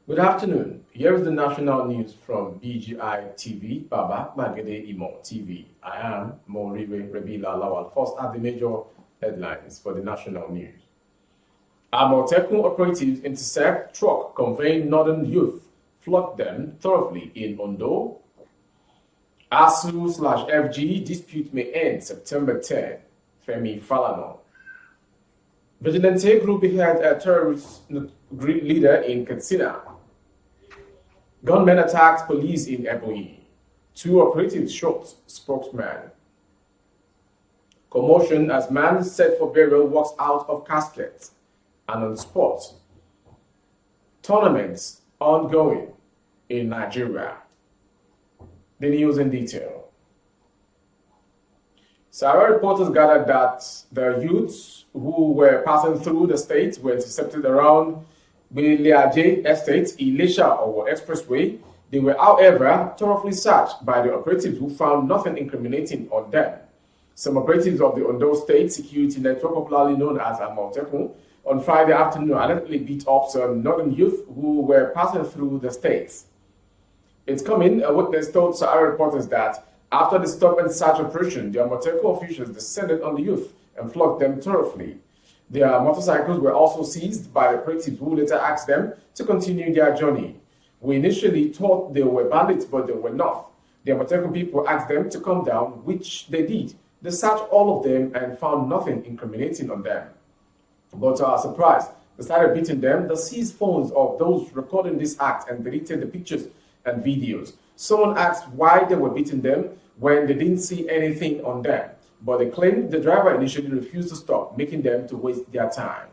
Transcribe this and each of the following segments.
Good afternoon. Here is the national news from BGI TV, Baba Magede Imo TV. I am Moriwe Rebila Lawal. First at the major headlines for the national news. Amotekun operatives intercept truck conveying northern youth, flood them thoroughly in Ondo. ASUU/FG dispute may end September 10. Femi Falana. Vigilante group behead a terrorist leader in Katsina. Gunmen attacked police in Ebonyi. 2 operatives shot, spokesman. Commotion as man set for burial walks out of casket. And on spot, tournaments ongoing in Nigeria. The news in detail. Sarah reporters gathered that the youths who were passing through the state were intercepted around Biliaje Estate, Ilesha or Expressway. They were, however, thoroughly searched by the operatives who found nothing incriminating on them. Some operatives of the Ondo State Security Network, popularly known as Amotekun, on Friday afternoon allegedly beat up some northern youth who were passing through the state. It's coming, a witness told Sahara reporters that after the stop and search operation, the Amotekun officials descended on the youth and flogged them thoroughly. Their motorcycles were also seized by the operatives who later asked them to continue their journey. We initially thought they were bandits, but they were not. The Amotekun people asked them to come down, which they did. They searched all of them and found nothing incriminating on them. But to our surprise, they started beating them. They seized phones of those recording this act and deleted the pictures and videos. Someone asked why they were beating them when they didn't see anything on them. But they claimed the driver initially refused to stop, making them to waste their time.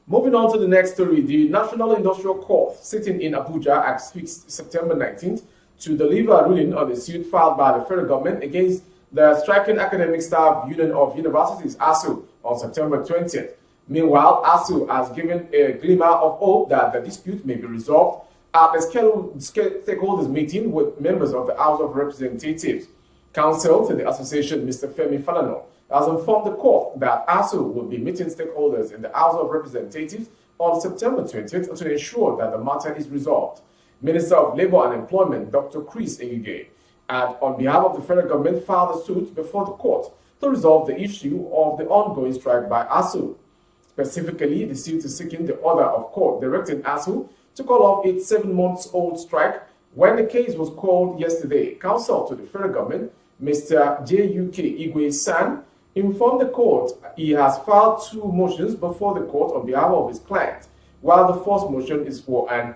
Moving on to the next story, the National Industrial Court sitting in Abuja has fixed September 19th to deliver a ruling on the suit filed by the federal government against the striking academic staff union of universities, ASUU, on September 20th. Meanwhile, ASUU has given a glimmer of hope that the dispute may be resolved at the scheduled stakeholders meeting with members of the House of Representatives. Counsel to the association, Mr. Femi Falana, has informed the court that ASUU will be meeting stakeholders in the House of Representatives on September 20th to ensure that the matter is resolved. Minister of Labour and Employment, Dr. Chris Engige, had, on behalf of the federal government, filed a suit before the court to resolve the issue of the ongoing strike by ASUU. Specifically, the suit is seeking the order of court directing ASUU to call off its 7-month-old strike. When the case was called yesterday, counsel to the federal government, Mr. J.U.K. Igwe-san, informed the court he has filed 2 motions before the court on behalf of his client. While the first motion is for an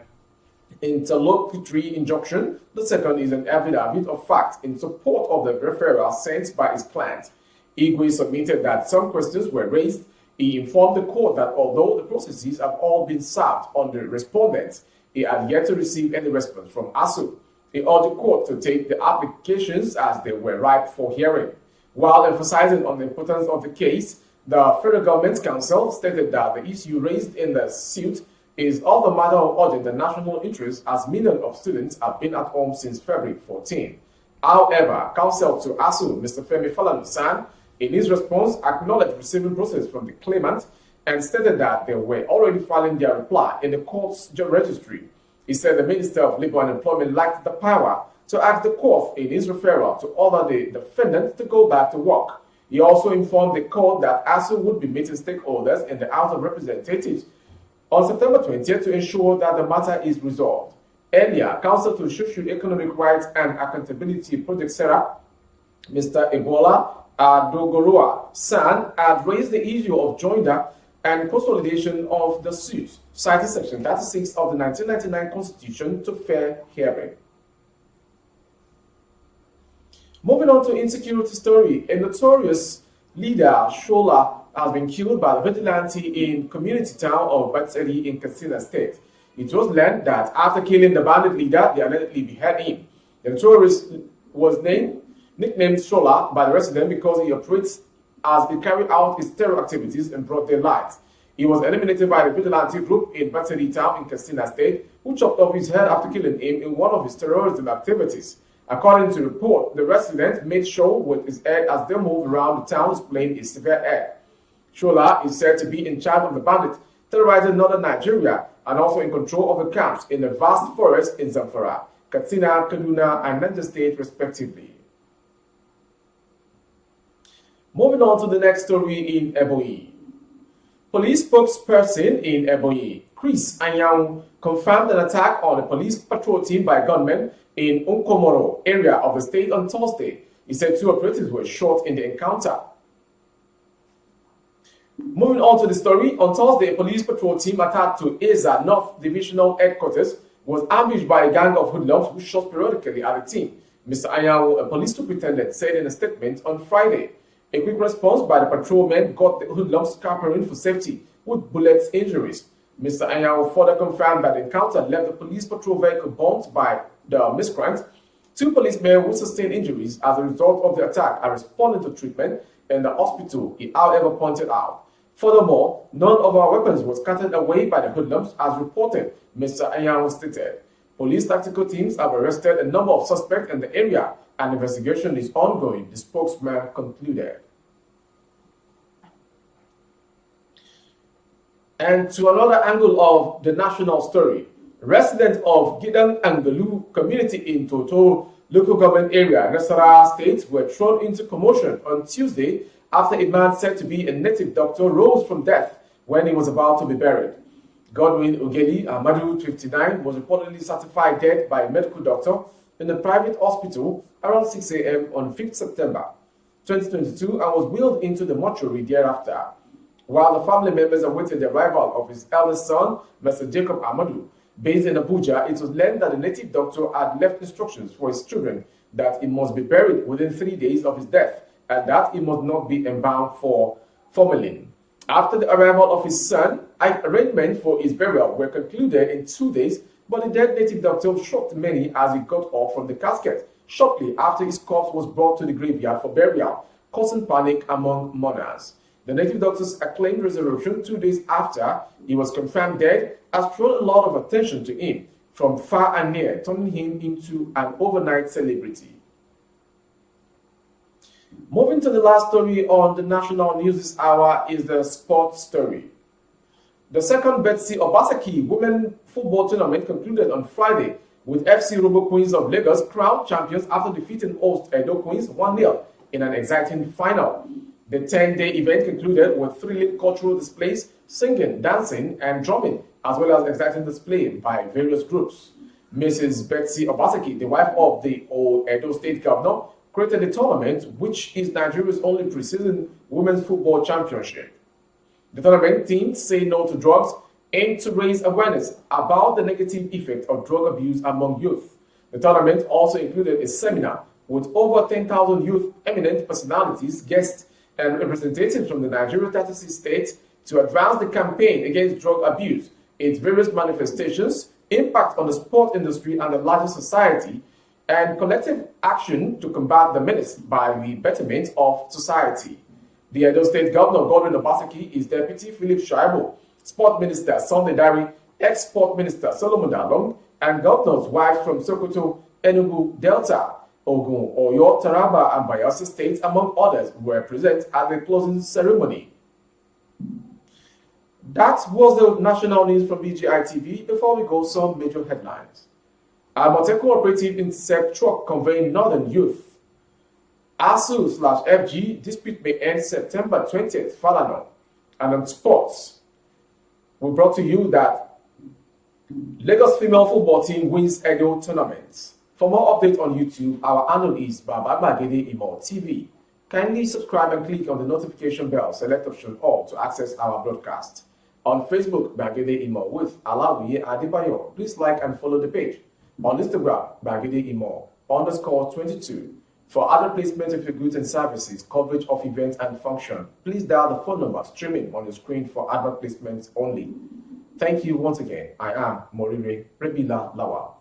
interlocutory injunction, the second is an affidavit of fact in support of the referral sent by his client. Igwe submitted that some questions were raised. He informed the court that although the processes have all been served on the respondents, he had yet to receive any response from ASUU. He urged the court to take the applications as they were ripe for hearing. While emphasizing on the importance of the case, the federal government counsel stated that the issue raised in the suit is of the matter of urgent and national interest as millions of students have been at home since February 14. However, counsel to ASUU, Mr. Femi Falana, in his response, acknowledged receiving process from the claimant and stated that they were already filing their reply in the court's registry. He said the Minister of Labour and Employment lacked the power to ask the court in his referral to order the defendant to go back to work. He also informed the court that ASUU would be meeting stakeholders in the House of Representatives on September 20th to ensure that the matter is resolved. Earlier, counsel to Socio-Economic Rights and Accountability Project Sarah, Mr. Ebola Dogorua San, had raised the issue of joinder and consolidation of the suit, citing Section 36 of the 1999 Constitution to fair hearing. Moving on to insecurity story, a notorious leader, Shola, has been killed by the vigilante in community town of Bandit in Katsina State. It was learned that after killing the bandit leader, they allegedly beheaded him. The notorious was nicknamed Shola by the resident because he operates as he carried out his terror activities in broad daylight. He was eliminated by the vigilante group in Bandit town in Katsina State, who chopped off his head after killing him in one of his terrorism activities. According to the report, the resident made show with his head as they moved around the town displaying a severe head. Shola is said to be in charge of the bandit terrorizing northern Nigeria and also in control of the camps in the vast forest in Zamfara, Katsina, Kaduna, and Niger State, respectively. Moving on to the next story in Ebonyi. Police spokesperson in Ebonyi, Chris Anyang, confirmed an attack on a police patrol team by gunmen in Unkomoro area of the state on Thursday. He said 2 operatives were shot in the encounter. Moving on to the story, on Thursday, a police patrol team attacked to Eza North Divisional Headquarters was ambushed by a gang of hoodlums who shot periodically at the team. Mr. Ayawo, a police superintendent, said in a statement on Friday. A quick response by the patrolmen got the hoodlums scampering for safety with bullet injuries. Mr. Ayawo further confirmed that the encounter left the police patrol vehicle burnt by the miscreants. 2 policemen who sustained injuries as a result of the attack are responding to treatment in the hospital, he however pointed out. Furthermore, none of our weapons was scattered away by the hoodlums as reported, Mr. Ayawo stated. Police tactical teams have arrested a number of suspects in the area and investigation is ongoing, the spokesman concluded. And to another angle of the national story, residents of Gidan Angalu community in Notor local government area, Nasarawa State, were thrown into commotion on Tuesday after a man said to be a native doctor rose from death when he was about to be buried. Godwin Ogeli Amadu, 59, was reportedly certified dead by a medical doctor in a private hospital around 6 a.m. on 5th September 2022 and was wheeled into the mortuary thereafter. While the family members awaited the arrival of his eldest son, Mr. Jacob Amadu, based in Abuja, it was learned that the native doctor had left instructions for his children that he must be buried within 3 days of his death and that he must not be embalmed for formalin. After the arrival of his son, arrangements for his burial were concluded in 2 days, but the dead native doctor shocked many as he got off from the casket shortly after his corpse was brought to the graveyard for burial, causing panic among mourners. The native doctor's acclaimed resurrection 2 days after he was confirmed dead has drawn a lot of attention to him from far and near, turning him into an overnight celebrity. Moving to the last story on the national news this hour is the sports story. The second Betsy Obaseki Women Football Tournament concluded on Friday with FC Robo Queens of Lagos crowned champions after defeating host Edo Queens 1-0 in an exciting final. The 10-day event concluded with thrilling cultural displays, singing, dancing, and drumming, as well as exciting display by various groups. Mrs. Betsy Obaseki, the wife of the old Edo State Governor, created the tournament, which is Nigeria's only preseason women's football championship. The tournament team, Say No to Drugs, aimed to raise awareness about the negative effect of drug abuse among youth. The tournament also included a seminar with over 10,000 youth eminent personalities, guests, and representatives from the Nigeria 36 states to advance the campaign against drug abuse, its various manifestations, impact on the sport industry and the larger society, and collective action to combat the menace by the betterment of society. The Edo State Governor Godwin Obaseki, his deputy Philip Shaibu, Sport Minister Sunday Dari, ex-Sport Minister Solomon Dalong, and governors' wives from Sokoto, Enugu, Delta, Ogun, Oyo, Taraba, and Bayelsa states, among others, were present at the closing ceremony. That was the national news from BGI TV. Before we go, some major headlines. Amoteco operative intercept truck conveying northern youth. ASUU/FG dispute may end September 20th, Falano. And on sports, we brought to you that Lagos female football team wins Edo tournament. For more updates on YouTube, our handle is Baba Bagede Imo TV. Kindly subscribe and click on the notification bell, select option all to access our broadcast. On Facebook, Bagede Imo with Alawiye Adebayo. Please like and follow the page. On Instagram, Bagede Imo _22. For other placements of your goods and services, coverage of events and function, please dial the phone number streaming on your screen for advert placements only. Thank you once again. I am Morire Rebila Lawa.